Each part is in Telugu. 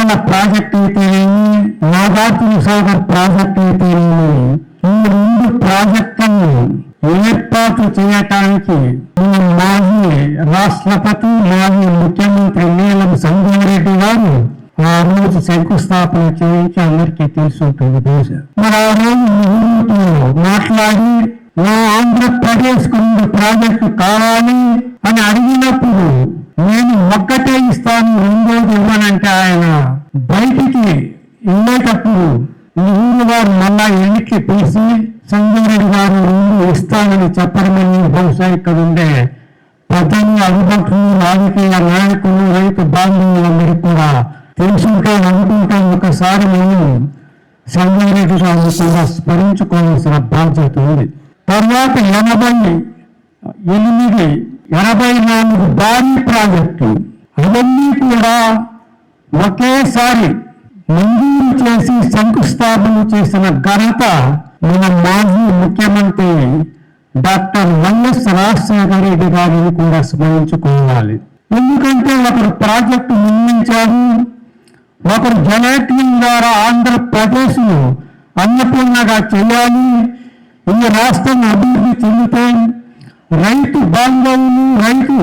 పోలవరం ప్రాజెక్టు అయితేనేమి, నాగార్జున సాగర్ ప్రాజెక్టు అయితేనేమి, ఈ 2 ప్రాజెక్టులను ఏర్పాటు చేయటానికి మాజీ రాష్ట్రపతి, మాజీ ముఖ్యమంత్రి నీలం సంజయ్ రెడ్డి గారు ఆ రోజు శంకుస్థాపన చేయించి అందరికీ తెలుసుంటుంది బహుశా. మరి ఆ రోజు మాట్లాడి ఆంధ్రప్రదేశ్ కు 2 ప్రాజెక్టు కావాలి అని అడిగినప్పుడు నేను ఒక్కటే ఇస్తాను, 2ోది ఇవ్వనంటే ఆయన బయటికి వెళ్ళేటప్పుడు ఊరు వారు మళ్ళా ఎన్నికలు పిలిచి సంజయ్ రెడ్డి గారు 2 ఇస్తానని చెప్పడమని బహుశా ఇక్కడ ఉండే ప్రజలు, అధిపతులు, రాజకీయ నాయకులు, రైతు బాంధవులందరికీ కూడా తెలుసుంటే అనుకుంటే ఒకసారి మేము సంజయ్ రెడ్డి గారిని కూడా స్మరించుకోవాల్సిన బాధ్యత ఉంది. తర్వాత 84 భారీ ప్రాజెక్టు అవన్నీ కూడా ఒకేసారి మంజూరు చేసి శంకుస్థాపన చేసిన ఘనత మన మాజీ ముఖ్యమంత్రి డాక్టర్ వైఎస్ రాజశేఖర రెడ్డి గారిని కూడా స్మరించుకోవాలి. ఎందుకంటే ఒకరు ప్రాజెక్టు నిర్మించారు, ఒకరు జలయజ్ఞం ద్వారా ఆంధ్రప్రదేశ్ ను అన్నపూర్ణగా చేయాలి, ఈ రాష్ట్రం అభివృద్ధి చెందితే రైతు బాంధవులు, రైతు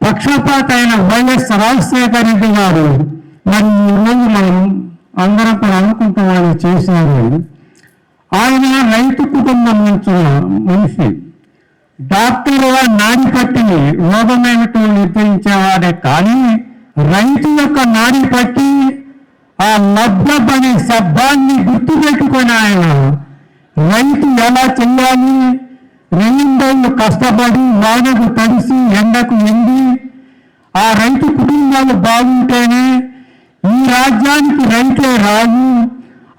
పక్షపాత అయిన వైఎస్ రాజశేఖర రెడ్డి గారు మరి ఈరోజు మనం అందరం కూడా అనుకుంటున్నామని చేశారు. ఆయన రైతు కుటుంబం నుంచి మనిషి, డాక్టర్గా నాడి పట్టి రోగమేమిటో నిర్ణయించేవాడే కానీ రైతు యొక్క నాడి పట్టి ఆ లబ్ధం అనే శబ్దాన్ని గుర్తుపెట్టుకుని ఆయన రైతు ఎలా చెయ్యాలి, 2 ఏళ్ళు కష్టపడి వానకు తడిసి ఎండకు ఎండి ఆ రైతు కుటుంబాలు బాగుంటేనే ఈ రాజ్యానికి రైతే రాదు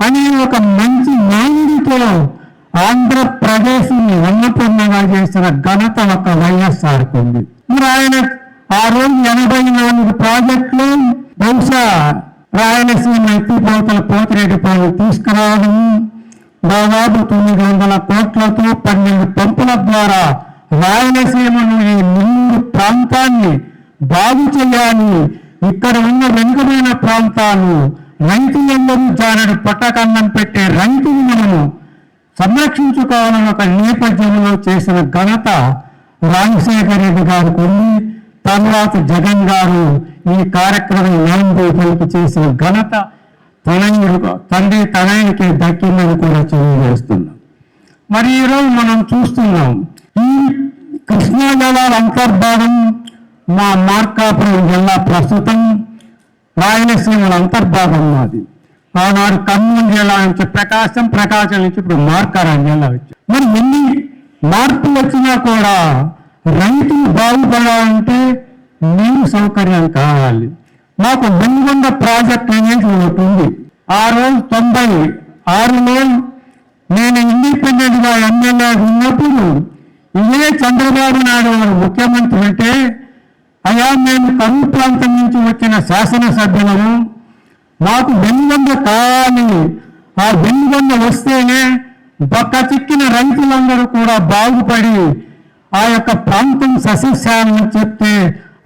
అనే ఒక మంచి నాయుడితో ఆంధ్రప్రదేశ్ని అన్నపూర్ణగా చేసిన ఘనత ఒక వైఎస్ఆర్కు ఉంది. మరి ఆయన ఆ రోజు 84 ప్రాజెక్టులు బహుశా రాయలసీమ ఎత్తిపోతల పోతిరెడ్డిపాలెం తీసుకురావడం, దాదాపు 900 కోట్లతో 12 పంపుల ద్వారా రాయలసీమను ఈ 3 ప్రాంతాన్ని బాగు చేయాలి. ఇక్కడ ఉన్న వెనుకబడిన ప్రాంతాలు రైతులందరూ జానడు పట్టకన్నం పెట్టే రైతులు మనము సంరక్షించుకోవాలని ఒక నేపథ్యంలో చేసిన ఘనత రాజశేఖర రెడ్డి గారికి ఉంది. తర్వాత జగన్ గారు ఈ కార్యక్రమం నామరూపాలకు చేసిన ఘనత తండ్రి తనయునికి దక్కిందని కూడా తెలియజేస్తున్నాం. మరి ఈరోజు మనం చూస్తున్నాం ఈ కృష్ణా జలాల అంతర్భాగం మా మార్కాపురం జిల్లా ప్రస్తుతం రాయలసీమల అంతర్భాగం మాది. ఆనాడు కర్నూలు జిల్లా నుంచి ప్రకాశం నుంచి ఇప్పుడు మార్కారం జిల్లా వచ్చి మరి ఎన్ని మార్పులు వచ్చినా కూడా రైతులు బాగుపడాలంటే నీరు సౌకర్యం కావాలి. మాకు వెలుగొండ ప్రాజెక్ట్ అనేది ఒకటి ఉంది. ఆ రోజు 96లో నేను ఇండిపెండెంట్ గా ఎమ్మెల్యే ఉన్నప్పుడు ఇదే చంద్రబాబు నాయుడు గారు ముఖ్యమంత్రి అంటే, అయ్యా మేము కరువు ప్రాంతం నుంచి వచ్చిన శాసనసభ్యులము, మాకు వెలుగొండ కావాలి, ఆ వెలుగొండ వస్తేనే బక్క చిక్కిన రైతులందరూ కూడా బాగుపడి ఆ యొక్క ప్రాంతం సస్యశాలని చెప్తే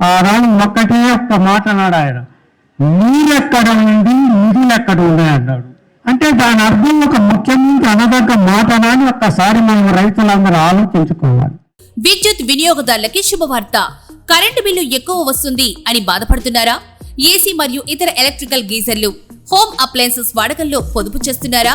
ఆ రాను ఒక్కటే ఒక్క మాట అన్నాడు ఆయన, నీరెక్కడ ఉంది నిధులు ఎక్కడ ఉన్నాయి అన్నాడు. అంటే దాని అర్థం ఒక ముఖ్యమంత్రి అనదగ్గ మాటనని ఒక్కసారి మనం రైతులందరూ ఆలోచించుకోవాలి. విద్యుత్ వినియోగదారులకి శుభవార్త. కరెంటు బిల్లు ఎక్కువ వస్తుంది అని బాధపడుతున్నారా? ఏసీ మరియు ఇతర ఎలక్ట్రికల్ గీజర్లు, హోమ్ అప్లయన్సెస్ వాడకంలో పొదుపు చేస్తున్నారా?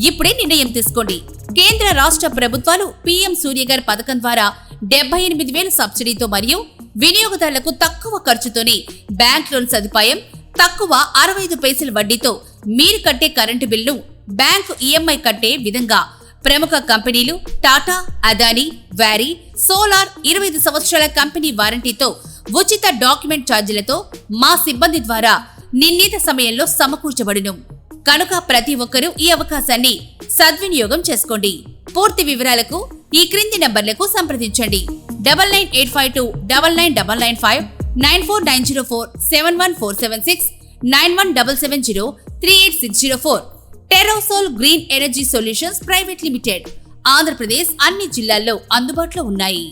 ఇప్పుడే నిర్ణయం తీసుకోండి. కేంద్ర రాష్ట్ర ప్రభుత్వాలు పీఎం సూర్యగర్ పథకం ద్వారా 78,000 సబ్సిడీతో మరియు వినియోగదారులకు తక్కువ ఖర్చుతోనే బ్యాంక్ లోన్ సదుపాయం, తక్కువ 65 పైసల వడ్డీతో మీరు కట్టే కరెంటు బిల్లు బ్యాంకు ఈఎంఐ కట్టే విధంగా ప్రముఖ కంపెనీలు టాటా, అదానీ, వారీ, సోలార్ 25 సంవత్సరాల కంపెనీ వారంటీతో ఉచిత డాక్యుమెంట్ ఛార్జీలతో మా సిబ్బంది ద్వారా నిర్ణీత సమయంలో సమకూర్చబడును. కనుక ప్రతి ఒక్కరూ ఈ అవకాశాన్ని సద్వినియోగం చేసుకోండి. పూర్తి వివరాలకు ఈ క్రింది నంబర్లకు సంప్రదించండి. 9985299995, 9490471476, 9177038604. Terosol green energy solutions private limited. Andhra Pradesh అన్ని జిల్లాల్లో అందుబాటులో ఉన్నాయి.